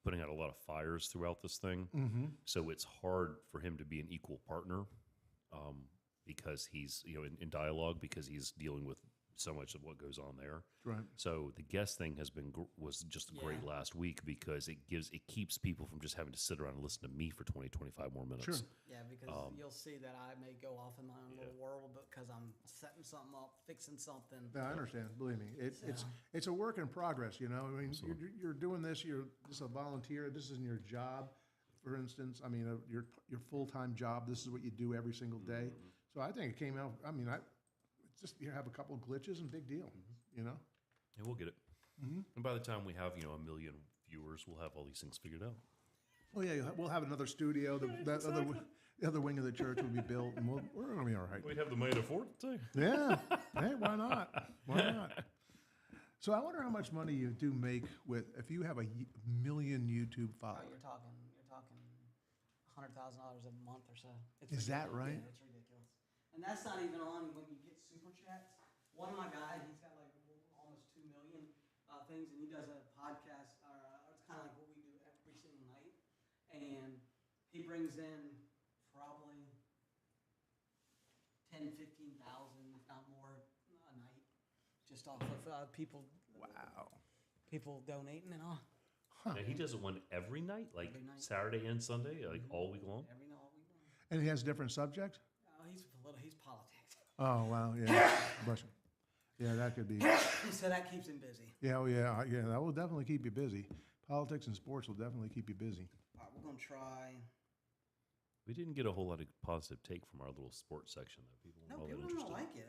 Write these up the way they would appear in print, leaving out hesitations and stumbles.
putting out a lot of fires throughout this thing. Mm-hmm. So it's hard for him to be an equal partner because he's, in dialogue, because he's dealing with so much of what goes on there. Right. So the guest thing was just great last week because it keeps people from just having to sit around and listen to me for 20, 25 more minutes. Sure. Yeah, because you'll see that I may go off in my own little world because I'm setting something up, fixing something. Yeah, I understand. Believe me, it's a work in progress. I mean, you're doing this. You're just a volunteer. This isn't your job, for instance. I mean, your full-time job. This is what you do every single day. So I think it came out. I mean, it's just you have a couple of glitches and big deal. And we'll get it. And by the time we have 1 million viewers, we'll have all these things figured out. Oh yeah, we'll have another studio. The other wing of the church will be built, and we're going to be all right. We'd have the money to afford it too. Yeah. Hey, why not? Why not? So I wonder how much money you do make if you have a million YouTube Oh, followers. you're talking $100,000 a month or so. Is that right? Yeah, it's ridiculous. And that's not even on when you get super chats. One of my guys, he's got like almost 2 million things, and he does a podcast. It's kind of like what we do every single night, and he brings in probably 10, 15,000, if not more, a night, just off of people. Wow. People donating and all. And he does it one every night, like Every night. Saturday and Sunday, like all week long. Every night, all week long. And he has different subjects? Oh, he's politics. Oh, wow. Yeah. Bless you. Yeah, that could be. So that keeps him busy. Yeah, oh, yeah. Yeah, that will definitely keep you busy. Politics and sports will definitely keep you busy. All right, we're going to try. We didn't get a whole lot of positive take from our little sports section, though. People No, weren't all that people interested. don't like it.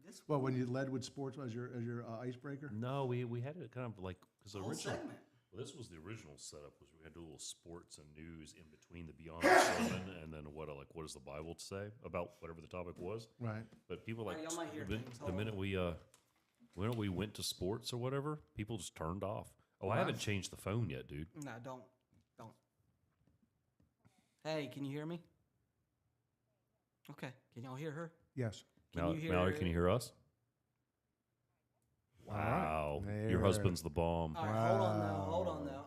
This Well, when you led with sports as your icebreaker? No, we had it kind of like because the whole original. segment. Well, this was the original setup. Was we had a little sports and news in between the Beyond the Sermon and then what does the Bible say about whatever the topic was. Right. But people like Y'all might hear the, things. the Hold minute we went to sports or whatever, people just turned off. Oh, I Wow. haven't changed the phone yet, dude. No, don't. Hey, can you hear me? Okay. Can y'all hear her? Yes. Can you hear Mallory, can you hear us? All right. Wow, your There. husband's the bomb. All right, hold on though.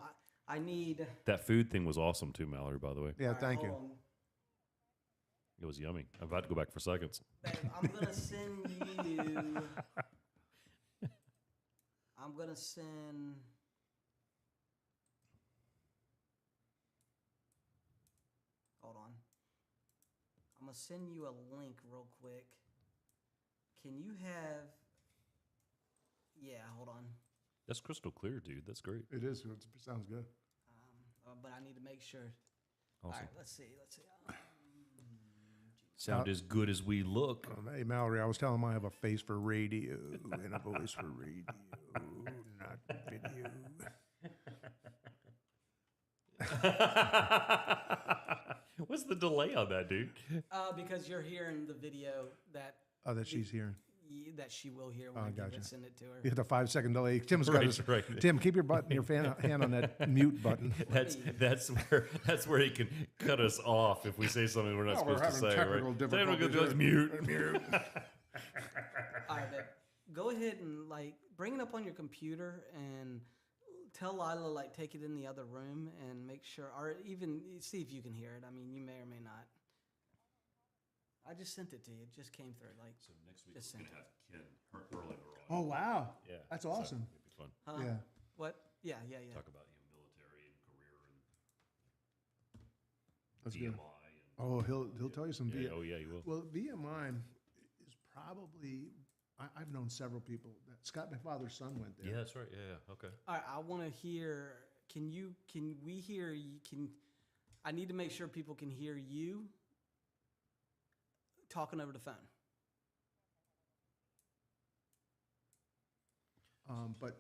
I need. That food thing was awesome too, Mallory. By the way, Yeah, all right, thank you. hold on. it was yummy. I'm about to go back for seconds. Babe, I'm gonna send you. I'm gonna send. Hold on. I'm gonna send you a link real quick. Can you have? Yeah, hold on. That's crystal clear, dude. That's great. It is. It sounds good. But I need to make sure. Awesome. All right, let's see. Sound as good as we look. Hey, Mallory, I was telling him I have a face for radio and a voice for radio, not video. What's the delay on that, dude? Because you're hearing the video that Oh, that she's hearing. that she will hear when Oh, I give gotcha. it, send it to her. You hit the 5-second delay. Tim's got his. Right. Tim, keep your hand on that mute button. That's where he can cut us off if we say something we're not Oh, we're supposed to having say. technical Right? difficulties Technical here. mute. All right, babe. Go ahead and bring it up on your computer and tell Lila take it in the other room and make sure, or even see if you can hear it. I mean, you may or may not. I just sent it to you. It just came through. So next week Just we're sent gonna have Ken Erlinger on. Oh, wow. Yeah, That's so awesome. it'd be fun. huh? Yeah. What? Yeah. Talk about military and career That's and good. BMI. And, Oh, he'll tell you some. yeah, oh yeah, you will. Well, VMI is probably. I've known several people. Scott, my father's son, went there. Yeah, that's right. Yeah, okay. All right. I want to hear. Can we hear? I need to make sure people can hear you talking over the phone. But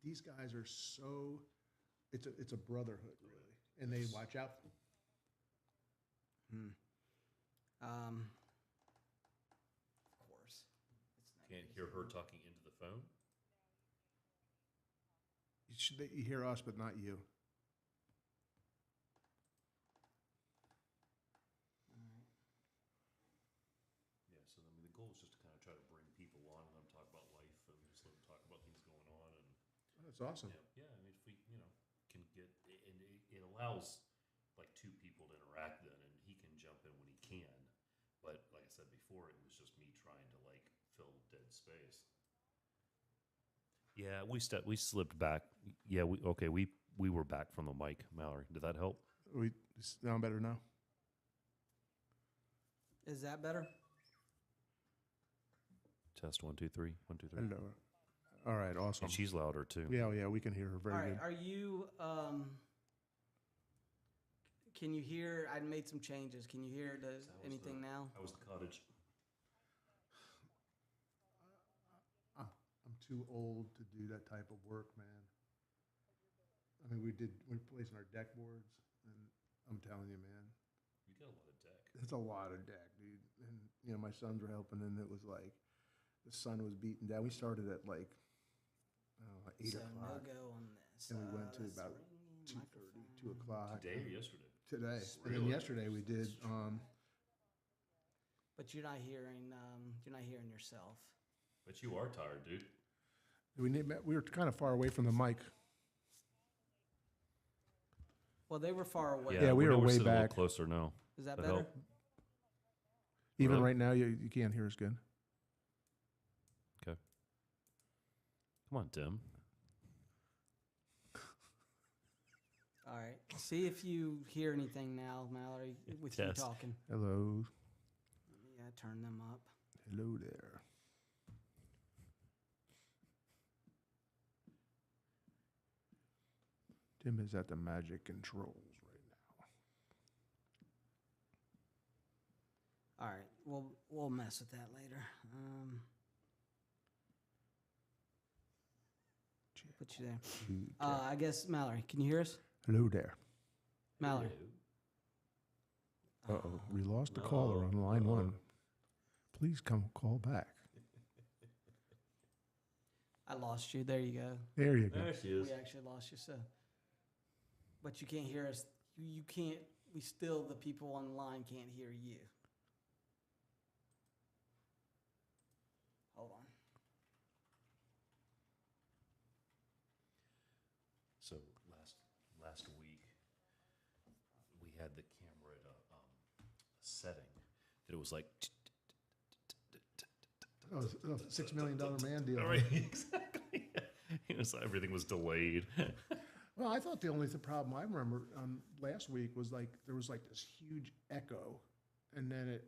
these guys are so. It's a brotherhood, really, and they watch out. Of course. It's not Can't hear her talking into the phone. You hear us, but not you. Yeah, so I mean, the goal is just to kind of try to bring people on and let them talk about life and just let them talk about things going on and That's awesome. yeah. I mean, if we can get and allows like two people to interact then, and he can jump in when he can. But like I said before, it was just me trying to like fill dead space. Yeah, we slipped back. Yeah, we were back from the mic, Mallory. Did that help? We sound better now? Is that better? Test 1 2 3 1 2 3. Hello. All right, awesome. And she's louder too. Yeah, we can hear her very All right. good. Are you? Can you hear? I made some changes. Can you hear? Does anything now? How was the cottage? I'm too old to do that type of work, man. I mean, we're placing our deck boards, and I'm telling you, man, You got a lot of deck. it's a lot of deck, dude. And you know, my sons were helping, and it was like the sun was beating down. We started at like I don't know, 8 So o'clock, no go on this. and we went to That's about ringing 2:30, 2 microphone. o'clock Today or yesterday? today. And then Really? yesterday we did. But you're not hearing. You're not hearing yourself. But you are tired, dude. We were kind of far away from the mic. Well, they were far away. Yeah, we were way sitting a little back. closer now. Is that That better? help? Even Really? right now, you can't hear us good. Come on, Tim. All right. See if you hear anything now, Mallory, with you Test. talking. Hello, Yeah, turn them up. hello there. Tim is at the magic controls right now. All right. We'll mess with that later. Put you there. I guess Mallory, can you hear us? Hello there. Mallory. Uh-oh, we lost the caller on line one. Please come call back. I lost you. There you go. There you go. There she is. We actually lost you, so. But you can't hear us. You can't. We still, the people on the line can't hear you. Hold on. So last week, we had the camera at a setting that it was like. Oh, $6 million man deal. Right, exactly. It was, everything was delayed. Well, I thought the only problem I remember last week was like there was like this huge echo, and then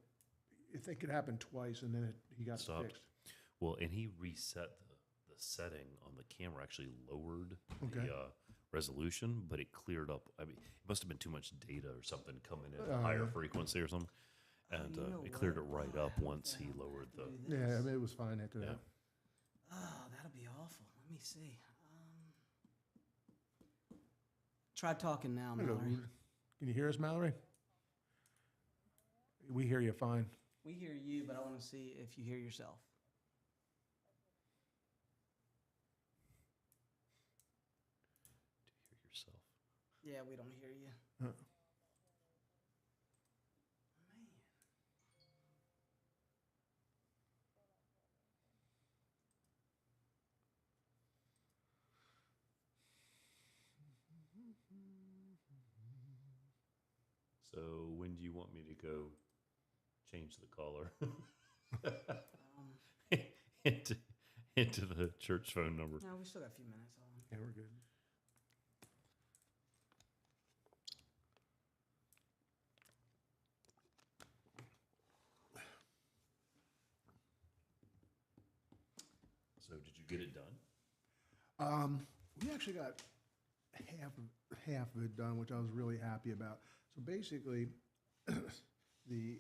I think it happened twice, and then he got Stopped. fixed. Well, and he reset the setting on the camera, actually lowered Okay. the resolution, but it cleared up. I mean, it must have been too much data or something coming in at a Oh, higher yeah. frequency or something. And you know it cleared it what? right Oh, up I once hope he that lowered the. do Yeah, I this. mean, it was fine after Yeah. that. Oh, that'll be awful. Let me see. Try talking now, Hello. Mallory. Can you hear us, Mallory? We hear you fine. We hear you, but I want to see if you hear yourself. Do you hear yourself? Yeah, we don't hear you. Uh, Man. So when do you want me to go change the caller into the church phone number? No, we still got a few minutes on. Yeah, we're good. So did you get it done? We actually got half of it done, which I was really happy about. So basically, the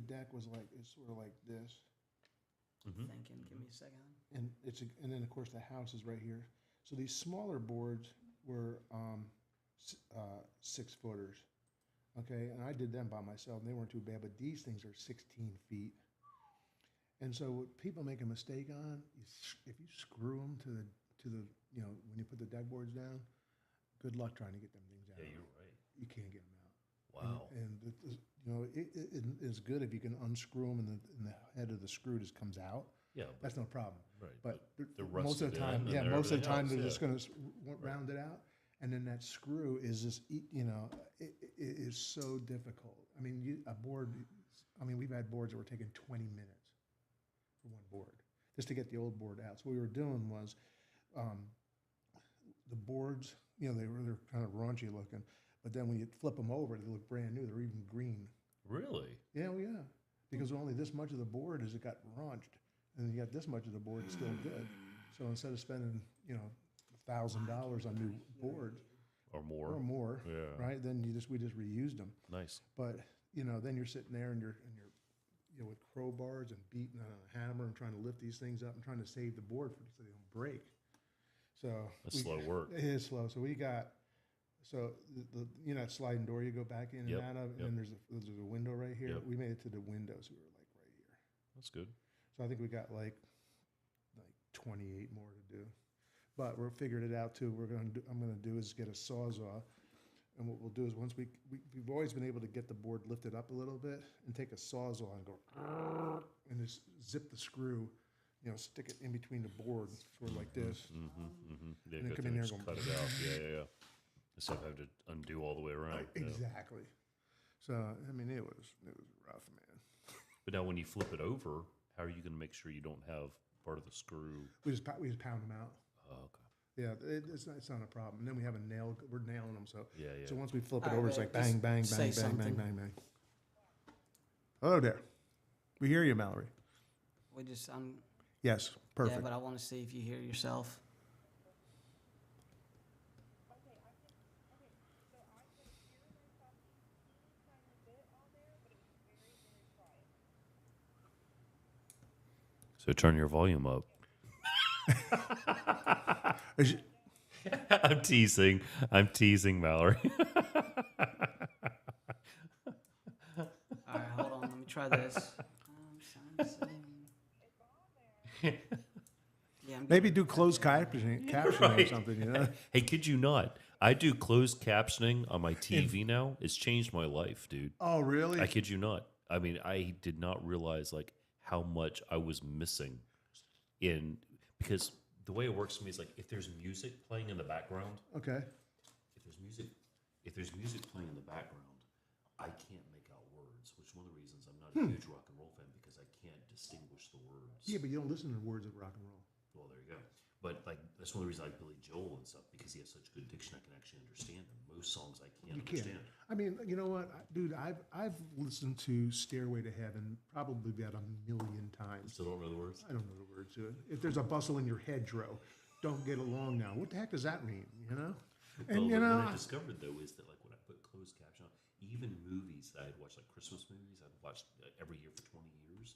deck was like it's sort of like this, Mm-hmm. Thinking. Give me a second. and and then of course the house is right here. So these smaller boards were 6 footers, okay, and I did them by myself, and they weren't too bad. But these things are 16 feet, and so what people make a mistake on if you screw them to the when you put the deck boards down, good luck trying to get them things out. Yeah, you're right. You can't get them out. Wow. And it's good if you can unscrew them and the head of the screw just comes out. Yeah, That's no problem. right. But they're most of the rusted time, in yeah, and most of the everything time else, they're yeah. just going to round it out. And then that screw is just, it is so difficult. I mean, we've had boards that were taking 20 minutes for one board just to get the old board out. So what we were doing was the boards, they're kind of raunchy looking, but then when you flip them over, they look brand new. They're even green. Really? Yeah, well, yeah. Because only this much of the board is it got raunched, and you got this much of the board still good. So instead of spending, $1,000 on new boards Or more? or more, Yeah. right? Then we just reused them. Nice. But then you're sitting there and you're with crowbars and beating on a hammer and trying to lift these things up and trying to save the board so they don't break. So That's slow work. It is slow. So we got that sliding door you go back in Yep, and out of, yep. and there's a window right here. Yep. We made it to the windows. We were like right here. That's good. So I think we got like 28 more to do. But we're figured it out too. I'm gonna do is get a Sawzall, and what we'll do is once we've always been able to get the board lifted up a little bit and take a Sawzall and go and just zip the screw, stick it in between the board, sort of like this. Yeah, And then good come in thing there just and cut it out. Yeah. Instead of having to undo all the way around. Yeah. Exactly. So I mean, it was rough, man. But now when you flip it over, how are you going to make sure you don't have part of the screw? We just pound them out. Oh, okay. Yeah, it's not a problem. And then we have a nail. We're nailing them. So Yeah. so once we flip it All right, over, it's wait, like bang, just bang, say bang, bang, bang, something. bang, bang. Hello there. We hear you, Mallory. Yes, perfect. Yeah, but I want to see if you hear yourself. So turn your volume up. Is- I'm teasing, Mallory. All right, hold on. Let me try this. Yeah, Maybe do closed captioning or something, Hey, kid you not? I do closed captioning on my TV now. It's changed my life, dude. Oh, really? I kid you not. I mean, I did not realize like how much I was missing because the way it works for me is like if there's music playing in the background, Okay. if there's music playing in the background, I can't make out words, which is one of the reasons I'm not a huge rock and roll fan because I can't distinguish the words. Yeah, but you don't listen to the words of rock and roll. Well, there you go. But like that's one of the reasons I like Billy Joel and stuff because he has such good diction. I can actually understand him. Most songs I can't You can't. understand. I mean, you know what, dude? I've listened to Stairway to Heaven probably about 1,000,000 times. Still don't know the words. I don't know the words to it. If there's a bustle in your hedgerow, don't get along now. What the heck does that mean? And Well, what I discovered though is that like when I put closed caption on, even movies that I'd watched, like Christmas movies, I'd watched every year for 20 years.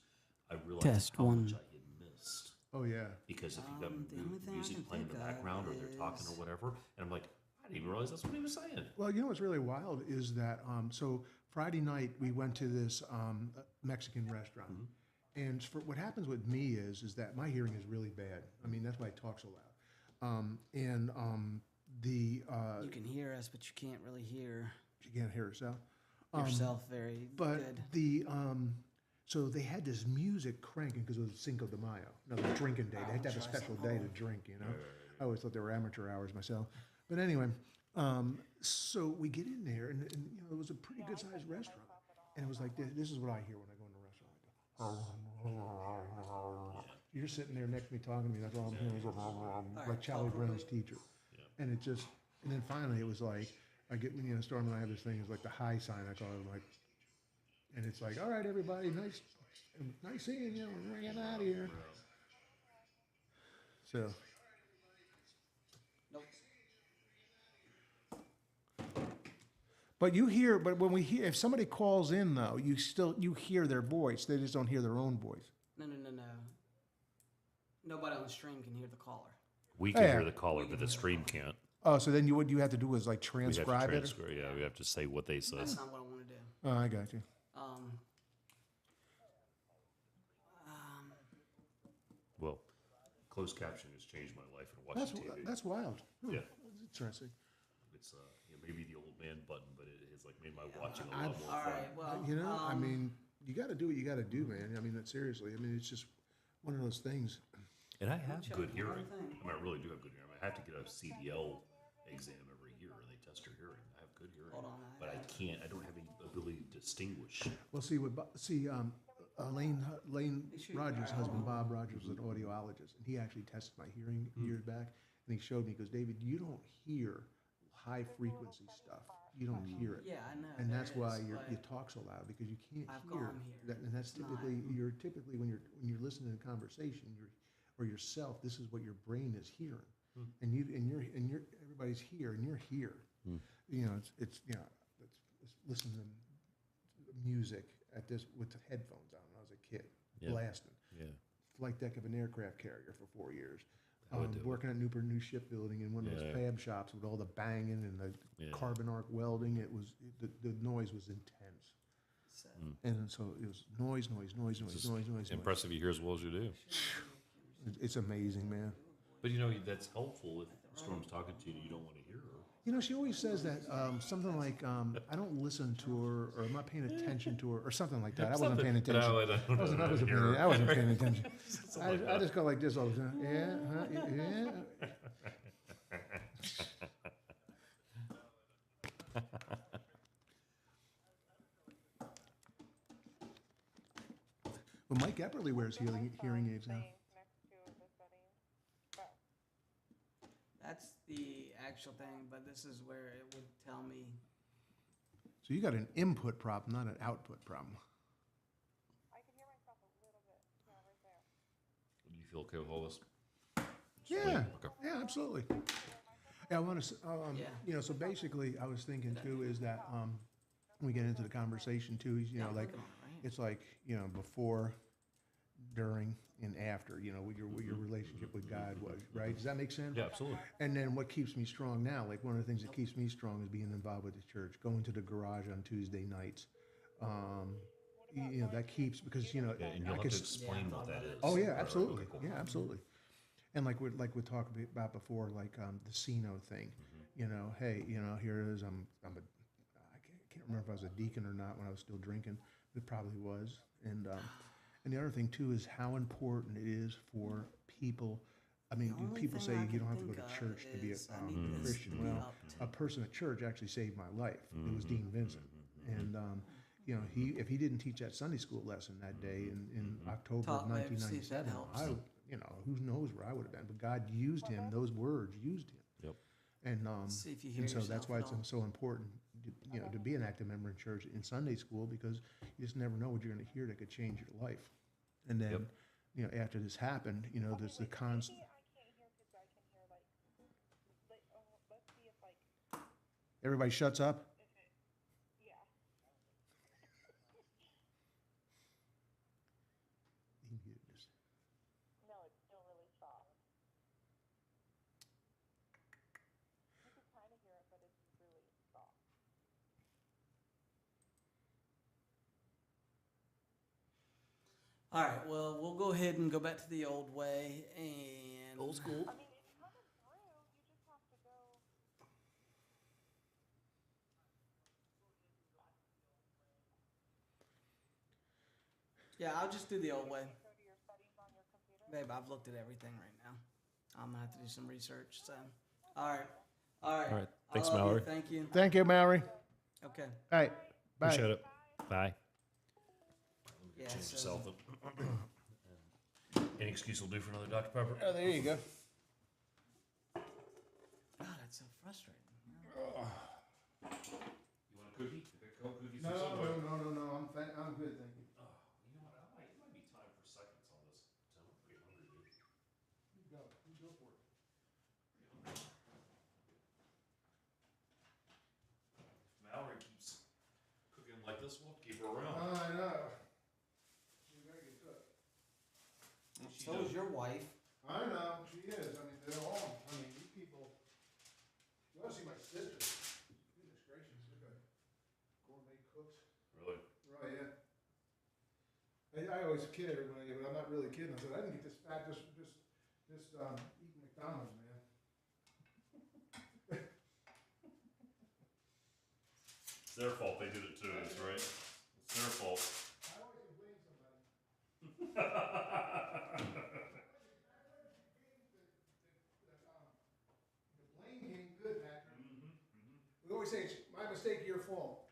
I realized Test how one. much I had missed Oh yeah. because if you've got the only thing I music can playing in the think of background or they're talking or is- whatever, and I'm like, I didn't even realize that's what he was saying. Well, you know what's really wild is that so Friday night we went to this Mexican restaurant, and what happens with me is that my hearing is really bad. I mean that's why I talk so loud, You can hear us, but you can't really hear she can't hear herself. yourself very But good. so they had this music cranking because it was Cinco de Mayo, the drinking day. They had to have a special day to drink, I always thought they were amateur hours myself. But anyway, so we get in there, and it was a pretty good sized restaurant. And it was like, this is what I hear when I go in a restaurant. I go, you're sitting there next to me talking to me. That's all I'm hearing. Like Charlie Brown's teacher. And and then finally it was like, I get, Storm and I have this thing, it's like the high sign, I call it, like, and it's like, all right, everybody, nice seeing you, we're getting out of here. So, Nope. but when we hear, if somebody calls in though, you hear their voice, they just don't hear their own voice. No. Nobody on the stream can hear the caller. We can Yeah. hear the caller, but the stream can't. Oh, so then what you have to do is like We have to transcribe it? transfer. Yeah, we have to say what they said. That's not what I want to do. Oh, I got you. Well, closed captioning has changed my life and watching TV. That's wild. Yeah. That's interesting. It's maybe the old man button, but it has like made my watching a I've- lot more All fun. right. Well, I mean, you got to do what you got to do, man. I mean, seriously. I mean, it's just one of those things. And I have check good one hearing. thing. I mean, I really do have good hearing. I have to get a CDL exam every year. I don't have any ability to distinguish. Well, Lane Rogers' husband, Bob Rogers, was an audiologist, and he actually tested my hearing years back, and he showed me, because David, you don't hear high frequency stuff. You don't hear it. Yeah, I know. And that's there why is, you but talk so loud, because you can't I've hear gone here. that. And that's It's not. typically when you're listening to a conversation, or yourself, this is what your brain is hearing. And you're everybody's here, and you're here. You know, it's listen to music at this with the headphones on when I was a kid, Yeah. blasting. Yeah. Flight deck of an aircraft carrier for 4 years. I would do it. Working at Newport News Shipbuilding in one of those Yeah. fab shops with all the banging and the Yeah. carbon arc welding. The noise was intense. So, And so it was noise. Impressive you hear as well as you do. It's amazing, man. But you know, that's helpful if Storm's talking to you and you don't want to hear her. You know, she always says that something like, I don't listen to her, or I'm not paying attention to her, or something like that. I wasn't paying attention. No, I wasn't paying attention. I just go like this all the time. Yeah. Well, Mike Epperly wears hearing aids now. that's the actual thing, but this is where it would tell me. So you got an input problem, not an output problem. Do you feel okay with all this? Yeah, Okay. yeah, absolutely. Yeah, I want to, Yeah. you know, so basically, I was thinking too is that when we get into the conversation too, is, you know, like, it's like, you know, before, during, and after, you know, what your relationship with God was, right? Does that make sense? Yeah, absolutely. And then what keeps me strong now, like one of the things that keeps me strong is being involved with the church, going to the garage on Tuesday nights. You know, that keeps, because, you know, Yeah, and I you'll have could to explain what that is. Oh yeah, Or- absolutely. okay, cool. Yeah, absolutely. And like we talked about before, like the Sino thing. You know, hey, you know, here it is. I can't remember if I was a deacon or not when I was still drinking. It probably was. And the other thing too is how important it is for people. I mean, The only people say thing I you can don't have to go think to of church to be a is I need this Christian. to be Well, up to- a person at church actually saved my life. It was Dean Vincent, and you know, if he didn't teach that Sunday school lesson that day in October Talk, of babe, see if that 1997, helps. you know, who knows where I would have been. But God used him; those words used him. Yep. And See if you hear and so that's yourself why at it's all. so important, you know, to be an active member in church in Sunday school, because you just never know what you're going to hear that could change your life. And then, Yep. you know, after this happened, you know, there's the constant. Everybody shuts up. He muted us. All right. Well, we'll go ahead and go back to the old way and Old school. Yeah, I'll just do the old way. Babe, I've looked at everything right now. I'm gonna have to do some research. So, all right. All right. I Thanks, love you. Mallory. Thank you. Thank you, Mallory. Okay. All right. Bye. Appreciate it. Bye. Yeah. Change So, yourself. Any excuse will do for another Dr. Pepper. Oh, there you go. God, it's so frustrating. You want a cookie? Cookies No. I'm good. Thank you. You know what? It might be time for seconds on this. So I'm pretty hungry, dude. You go for it. If Mallory keeps cooking like this, we'll keep her around. I know. You gotta get cooked. So is your wife. I know, she is. I mean, they're all, I mean, these people, you wanna see my sister? Goodness gracious, look at gourmet cooks. Really? Right, yeah. I always kid everybody, but I'm not really kidding. I said, I didn't get this fat just eating McDonald's, man. It's their fault they did it to us, right? It's their fault. I always can blame somebody. The blame ain't good, Patrick. We always say, it's my mistake, your fault.